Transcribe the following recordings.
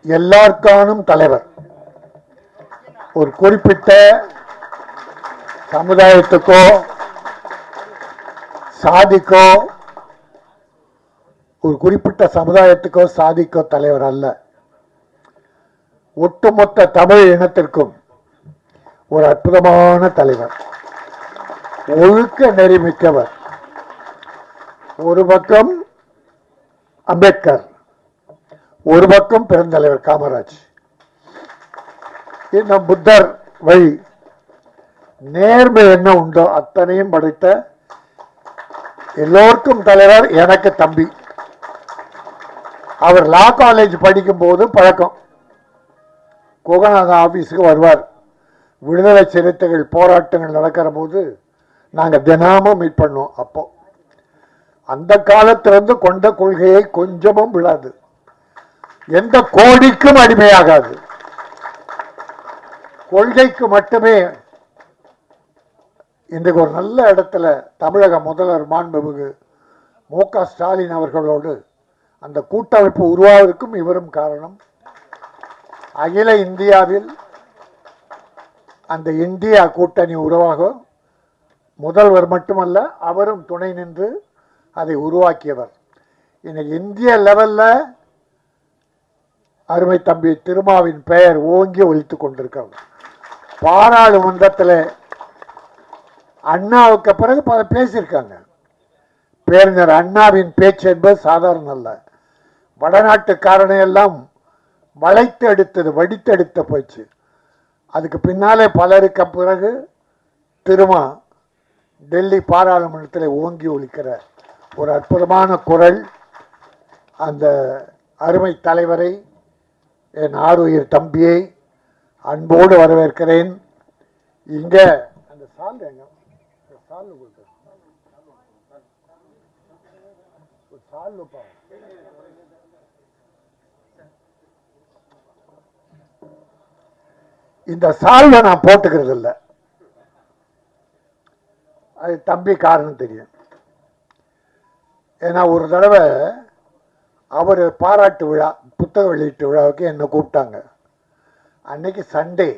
எல்லாருக்கானும் தலைவர். ஒரு குறிப்பிட்ட சமுதாயத்துக்கோ சாதிக்கோ, ஒரு குறிப்பிட்ட சமுதாயத்துக்கோ சாதிக்கோ தலைவர் அல்ல. ஒட்டுமொத்த தமிழ் இனத்திற்கும் ஒரு அற்புதமான தலைவர், ஒழுக்க நெறிமிக்கவர். ஒரு பக்கம் அம்பேத்கர், ஒரு பக்கம் பெருந்தலைவர் காமராஜ், இன்னும் புத்தர் வழி நேர்மை என்ன உண்டோ அத்தனையும் படைத்த எல்லோருக்கும் தலைவர். எனக்கு தம்பி, அவர் லா காலேஜ் படிக்கும் போது பழக்கம். கோகநாதன் ஆபீஸுக்கு வருவார். விடுதலை சிறுத்தைகள் போராட்டங்கள் நடக்கிற போது நாங்கள் தினமும் மீட் பண்ணோம். அப்போ அந்த காலத்திலிருந்து கொண்ட கொள்கையை கொஞ்சமும் விடாது, எந்த கோடிக்கும் அடிமையாகாது, கொள்கைக்கு மட்டுமே. இன்றைக்கு ஒரு நல்ல இடத்துல தமிழக முதல்வர் மாண்புமிகு மு.க. ஸ்டாலின் அவர்களோடு அந்த கூட்டமைப்பு உருவாவதற்கும் இவரும் காரணம். அகில இந்தியாவில் அந்த இந்தியா கூட்டணி உருவாக முதல்வர் மட்டுமல்ல, அவரும் துணை நின்று அதை உருவாக்கியவர். இன்னைக்கு இந்திய லெவல்ல அருமை தம்பி திருமாவின் பெயர் ஓங்கி ஒலித்துக் கொண்டிருக்கிறது. பாராளுமன்றத்தில் அண்ணாவுக்கு பிறகு பல பேசியிருக்காங்க. பேரறிஞர் அண்ணாவின் பேச்சு என்பது சாதாரண அல்ல. வடநாட்டுக்காரனை எல்லாம் வளைத்து எடுத்தது, வடித்து எடுத்த போச்சு. அதுக்கு பின்னாலே பலருக்கு பிறகு திருமா டெல்லி பாராளுமன்றத்தில் ஓங்கி ஒலிக்கிற ஒரு அற்புதமான குரல். அந்த அருமை தலைவரை, என் ஆருயிர் தம்பியை அன்போடு வரவேற்கிறேன். இங்க அந்த சால் எங்க சால் இந்த சால்வை நான் போட்டுக்கிறது இல்லை, அது தம்பி காரணம் தெரியும். ஏன்னா ஒரு தடவை அவர் பாராட்டு விழா, புத்தக வெளியீட்டு விழாவுக்கு என்னை கூப்பிட்டாங்க. அன்னைக்கு சண்டே.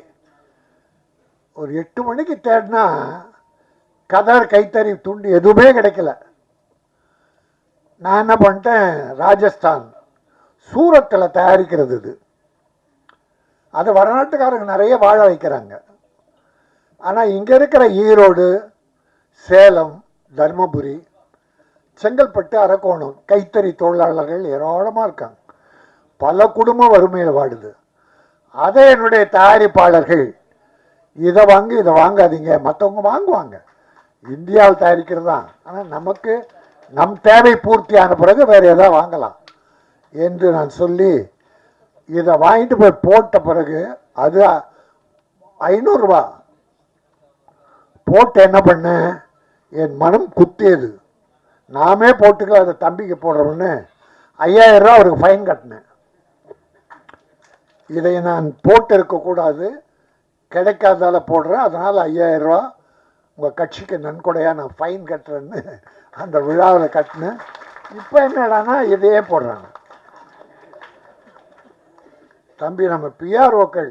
ஒரு 8 மணிக்கு தேடினா கதர் கைத்தறி துண்டு எதுவுமே கிடைக்கல. நான் என்ன பண்ணிட்டேன், ராஜஸ்தான் சூரத்தில் தயாரிக்கிறது இது. அது வடநாட்டுக்காரங்க நிறைய வாழ வைக்கிறாங்க. ஆனால் இங்கே இருக்கிற ஈரோடு, சேலம், தர்மபுரி, செங்கல்பட்டு, அரக்கோணம் கைத்தறி தொழிலாளர்கள் ஏராளமாக இருக்காங்க. பல குடும்பம் வறுமையில் வாடுது. அதை என்னுடைய தயாரிப்பாளர்கள் இதை வாங்கி இதை வாங்காதீங்க, மற்றவங்க வாங்குவாங்க, இந்தியாவில் தயாரிக்கிறது தான், ஆனால் நமக்கு நம் தேவை பூர்த்தியான பிறகு வேறு எதாவது வாங்கலாம் என்று நான் சொல்லி இதை வாங்கிட்டு போய் போட்ட பிறகு அது 500 ரூபா போட்டு என்ன பண்ணேன், என் மனம் குத்தியது. நாமே போட்டுக்கலாம், அதை தம்பிக்கு போடுறோம்னு 5000 ரூபா அவருக்கு ஃபைன் கட்டினேன். இதை நான் போட்டு இருக்கக்கூடாது, கிடைக்காதால போடுறேன், அதனால் 5000 ரூபா உங்கள் கட்சிக்கு நன்கொடையாக நான் ஃபைன் கட்டுறேன்னு அந்த விழாவில் கட்டினேன். இப்போ என்னடானா இதையே போடுறாங்க. தம்பி, நம்ம பிஆர்ஓக்கள்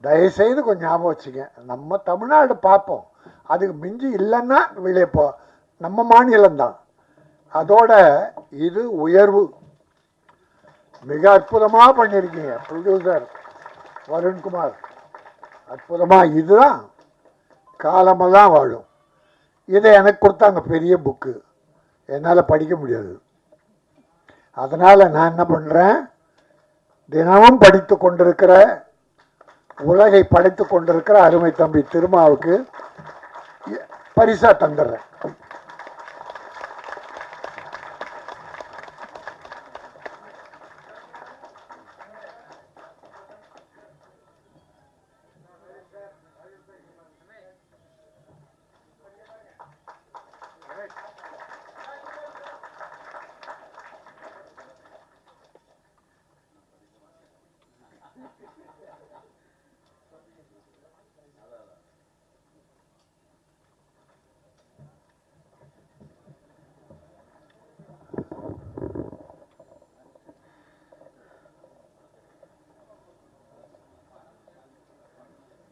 தயவுசெய்து கொஞ்சம் ஞாபகம் வச்சுங்க. நம்ம தமிழ்நாடு பார்ப்போம், அதுக்கு மிஞ்சி இல்லைன்னா வெளியே போ, நம்ம மாநிலம்தான். அதோட இது உயர்வு. மிக அற்புதமாக பண்ணியிருக்கீங்க ப்ரொடியூசர் வருண்குமார், அற்புதமாக. இதுதான் காலமெல்லாம் வாழும். இதை எனக்கு கொடுத்தாங்க, பெரிய புக்கு, என்னால் படிக்க முடியாது. அதனால் நான் என்ன பண்ணுறேன், தினமும் படித்து கொண்டிருக்கிற, உலகை படைத்து கொண்டிருக்கிற அருமை தம்பி திருமாவுக்கு பரிசா தந்துடுறேன்.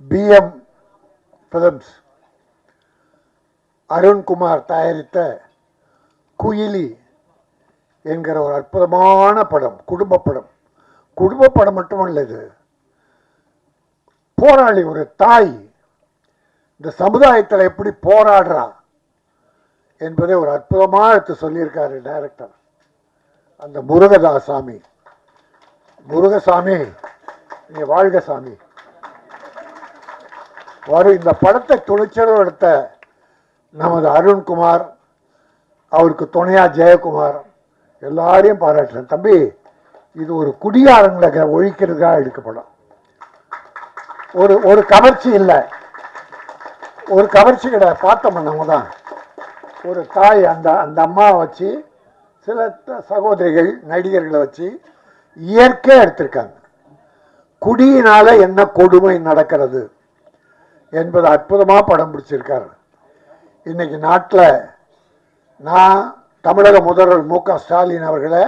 பிஎம் பிலிம்ஸ் அருண்குமார் தயாரித்த குயிலி என்கிற ஒரு அற்புதமான படம், குடும்ப படம். குடும்ப படம் மட்டுமல்ல, இது போராளி, ஒரு தாய் இந்த சமுதாயத்தில் எப்படி போராடுறா என்பதை ஒரு அற்புதமாக எடுத்து சொல்லியிருக்காரு டைரக்டர் அந்த முருகதாசாமி. முருகசாமி, நீ வாழ்க சாமி. இந்த படத்தை துணிச்சலும் எடுத்த நமது அருண்குமார், அவருக்கு துணையா ஜெயக்குமார், எல்லாரையும் பாராட்டுறேன். தம்பி, இது ஒரு குடியாரங்களை ஒழிக்கிறதுக்காக எடுக்கப்படும். ஒரு கவர்ச்சி இல்லை, ஒரு கவர்ச்சி கிடையாது. பார்த்தோம் நம்ம தான் ஒரு தாய், அந்த அம்மாவை வச்சு சில சகோதரிகள் நடிகர்களை வச்சு இயற்கையாக எடுத்திருக்காங்க. குடியினால என்ன கொடுமை நடக்கிறது என்பது அற்புதமாக படம் பிடிச்சிருக்காரு. இன்னைக்கு நாட்டில் நான் தமிழக முதல்வர் மு.க. ஸ்டாலின் அவர்களை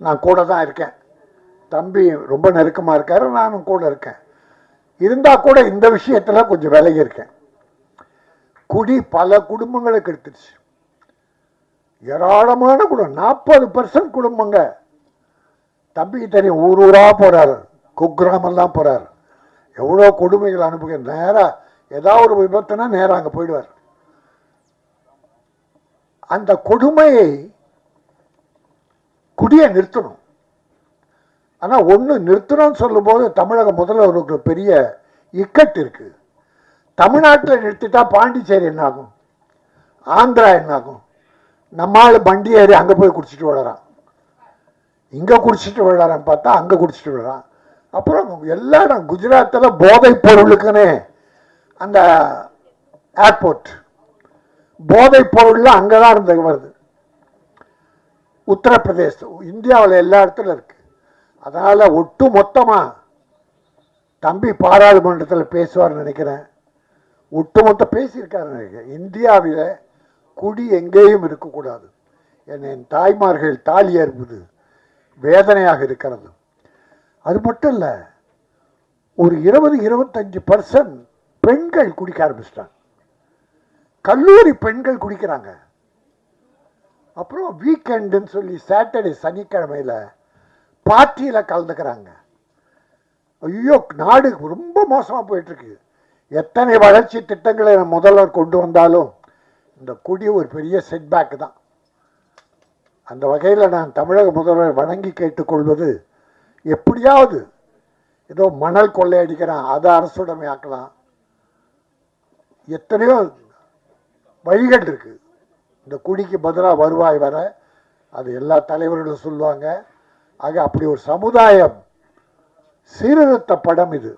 நான் கூட தான் இருக்கேன். தம்பி ரொம்ப நெருக்கமாக இருக்காரு, நானும் கூட இருக்கேன். இருந்தால் கூட இந்த விஷயத்தில் கொஞ்சம் விலகி இருக்கேன். குடி பல குடும்பங்களுக்கு எடுத்துருச்சு. ஏராளமான குடும்பம், 40% குடும்பங்க. தம்பிக்கு தெரியும், ஊர் ஊரா போறாரு, குக்கிராமெல்லாம் போறாரு. எவ்வளோ கொடுமைகள் அனுப்புக. நேராக ஏதாவது ஒரு விபத்துனா நேராக அங்கே போயிடுவார். அந்த கொடுமையை குடியை நிறுத்தணும். ஆனால் ஒன்று நிறுத்தணும்னு சொல்லும்போது தமிழக முதல்வருக்கு பெரிய இக்கட்டு இருக்கு. தமிழ்நாட்டில் நிறுத்திட்டா பாண்டிச்சேரி என்ன ஆகும், ஆந்திரா என்ன ஆகும்? நம்மால் வண்டி ஏறி அங்கே போய் குடிச்சிட்டு விடுறான், இங்கே குடிச்சிட்டு விடுறான்னு பார்த்தா அங்கே குடிச்சிட்டு விடுறான். அப்புறம் எல்லா இடம் குஜராத்தில் போதைப் பொருளுக்குன்னு அந்த ஏர்போர்ட், போதைப் பொருள்லாம் அங்கே தான் இருந்து வருது. உத்தரப்பிரதேசம், இந்தியாவில் எல்லா இடத்துல இருக்கு. அதனால ஒட்டு மொத்தமாக தம்பி பாராளுமன்றத்தில் பேசுவார்னு நினைக்கிறேன். ஒட்டுமொத்த பேசியிருக்காரு நினைக்கிறேன். இந்தியாவில் குடி எங்கேயும் இருக்கக்கூடாது. என் தாய்மார்கள் தாலி அறுப்பது வேதனையாக இருக்கிறது. அது மட்டும் இல்லை, ஒரு 20-25% பெண்கள் குடிக்க ஆரம்பிச்சிட்டாங்க. கல்லூரி பெண்கள் குடிக்கிறாங்க. அப்புறம் வீக்கெண்டுன்னு சொல்லி சாட்டர்டே சனிக்கிழமையில் பார்ட்டியில் கலந்துக்கிறாங்க. ஐயோ, நாடு ரொம்ப மோசமாக போயிட்டுருக்கு. எத்தனை வளர்ச்சி திட்டங்களை முதல்வர் கொண்டு வந்தாலும் இந்த குடி ஒரு பெரிய செட்பேக் தான். அந்த வகையில் நான் தமிழக முதல்வர் வணங்கி கேட்டுக்கொள்வது, எப்படியாவது ஏதோ மணல் கொள்ளையடிக்கிறான், அதை அரசுடைமையாக்கலாம். எத்தனையோ வழிகள் இருக்கு இந்த குடிக்கு பதிலாக வருவாய் வர. அது எல்லா தலைவர்களும் சொல்லுவாங்க. ஆக அப்படி ஒரு சமுதாயம் சீர்திருத்த படம் இது.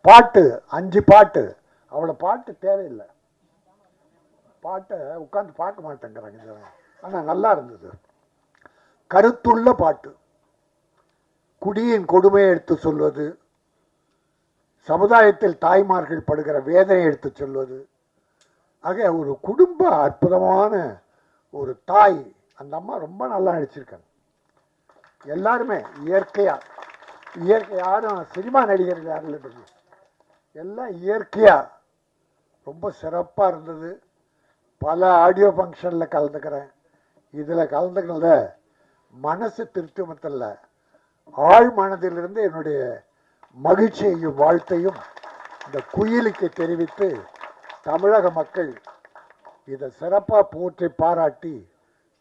பாட்டு 5 பாட்டு, அவ்வளோ பாட்டு தேவையில்லை. பாட்டை உட்காந்து பார்க்க மாட்டேங்கிறாங்க. ஆனால் நல்லா இருந்தது, கருத்துள்ள பாட்டு. குடியின் கொடுமையை எடுத்து சொல்வது, சமுதாயத்தில் தாய்மார்கள் படுகிற வேதனை எடுத்து சொல்வது. ஆக ஒரு குடும்ப அற்புதமான ஒரு தாய். அந்த அம்மா ரொம்ப நல்லா நடிச்சிருக்காங்க. எல்லாருமே இயற்கை, யாரும் சினிமா நடிகர்கள் யாரும் இல்லை, எல்லாம் இயற்கையாக ரொம்ப சிறப்பாக இருந்தது. பல ஆடியோ ஃபங்க்ஷனில் கலந்துக்கிறேன். இதில் கலந்துக்கிறத மனசு திருப்திமத்தில் ஆழ் மனதிலிருந்து என்னுடைய மகிழ்ச்சியையும் வாழ்த்தையும் இந்த குயிலுக்கு தெரிவித்து, தமிழக மக்கள் இதை சிறப்பாக போற்றி பாராட்டி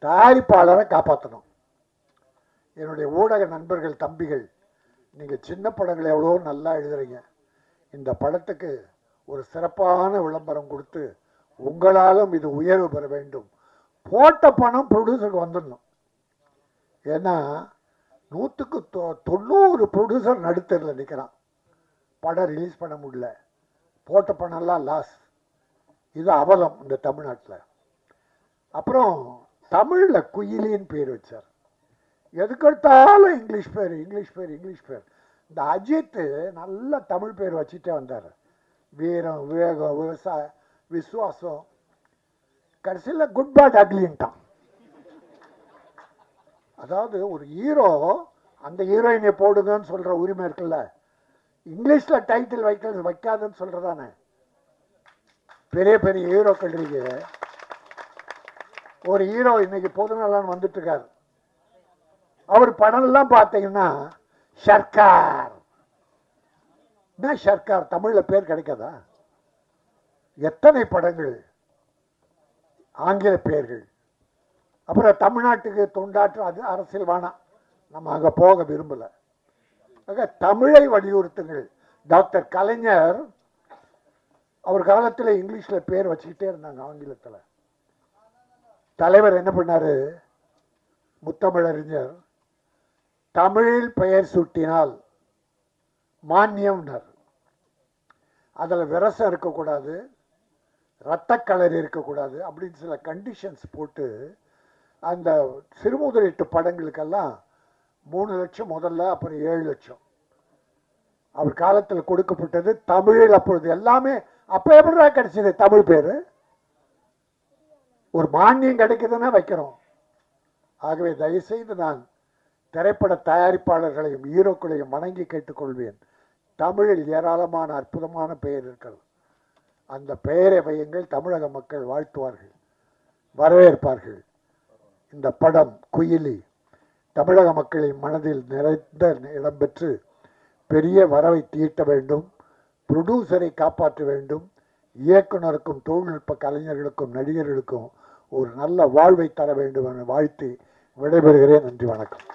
தயாரிப்பாளரை காப்பாற்றணும். என்னுடைய ஊடக நண்பர்கள், தம்பிகள், நீங்கள் சின்ன படங்களை எவ்வளோ நல்லா எழுதுறீங்க. இந்த படத்துக்கு ஒரு சிறப்பான விளம்பரம் கொடுத்து உங்களாலும் இது உயர்வு பெற வேண்டும். போட்ட பணம் ப்ரொடியூசருக்கு வந்துடணும். ஏன்னா 100% ப்ரொடியூசர் நடுத்தரில் நிற்கிறான், படம் ரிலீஸ் பண்ண முடியல, போட்ட பணம்லாம் லாஸ். இது அவலம் இந்த தமிழ்நாட்டில். அப்புறம் தமிழில் குயிலின்னு பேர் வச்சார். எதுக்கெடுத்தாலும் இங்கிலீஷ் பேர், இங்கிலீஷ் பேர், இங்கிலீஷ் பேர். இந்த அஜித் நல்ல தமிழ் பேர் வச்சுட்டே வந்தார். வீரம், விவேகம், விவசாயம், விசுவாசம். கடைசியில் குட் பேட் அக்லின்ட்டான். அதாவது ஒரு ஹீரோ அந்த ஹீரோயினை போடுங்கன்னு சொல்கிற உரிமை இருக்குல்ல, இங்கிலீஷ்ல டைட்டில் வைக்காதுன்னு சொல்றதானே. பெரிய பெரிய ஹீரோக்கள் இருக்கு. ஒரு ஹீரோ இன்னைக்கு பொதுநலன் வந்துட்டு இருக்காரு. அவர் படம் எல்லாம் பார்த்தீங்கன்னா சர்க்கார். என்ன சர்க்கார் தமிழ்ல பேர் கிடைக்காதா? எத்தனை படங்கள் ஆங்கில பெயர்கள். அப்புறம் தமிழ்நாட்டுக்கு தொண்டாற்று அது அரசியல் வேணாம், நம்ம அங்கே போக விரும்பலை. தமிழை வலியுறுத்துங்கள். டாக்டர் கலைஞர் அவர் காலத்தில் இங்கிலீஷில் பேர் வச்சுக்கிட்டே இருந்தாங்க, ஆங்கிலத்தில். தலைவர் என்ன பண்ணாரு, முத்தமிழறிஞர், தமிழில் பெயர் சூட்டினால் மானியம்னார். அதில் விரசம் இருக்கக்கூடாது, இரத்த கலர் இருக்கக்கூடாது அப்படின்னு சில கண்டிஷன்ஸ் போட்டு அந்த சிறுமுதலீட்டு படங்களுக்கெல்லாம் 3 லட்சம் முதல்ல, அப்புறம் 7 லட்சம் அவர் காலத்தில் கொடுக்கப்பட்டது. தமிழில் அப்பொழுது எல்லாமே அப்போ எப்படிதான் கிடைச்சது தமிழ் பேர்? ஒரு மானியம் கிடைக்குதுன்னா வைக்கிறோம். ஆகவே தயவுசெய்து நான் திரைப்பட தயாரிப்பாளர்களையும் ஹீரோக்களையும் வணங்கி கேட்டுக்கொள்வேன். தமிழில் ஏராளமான அற்புதமான பெயர் இருக்கிறது. அந்த பெயரை வையுங்கள். தமிழக மக்கள் வாழ்த்துவார்கள், வரவேற்பார்கள். இந்த படம் குயிலி தமிழக மக்களின் மனதில் நிறைந்த இடம்பெற்று பெரிய வரவை தீட்ட வேண்டும். ப்ரொடியூசரை காப்பாற்ற வேண்டும். இயக்குனருக்கும் தொழில்நுட்ப கலைஞர்களுக்கும் நடிகர்களுக்கும் ஒரு நல்ல வாழ்வை தர வேண்டும் என வாழ்த்தி விடைபெறுகிறேன். நன்றி, வணக்கம்.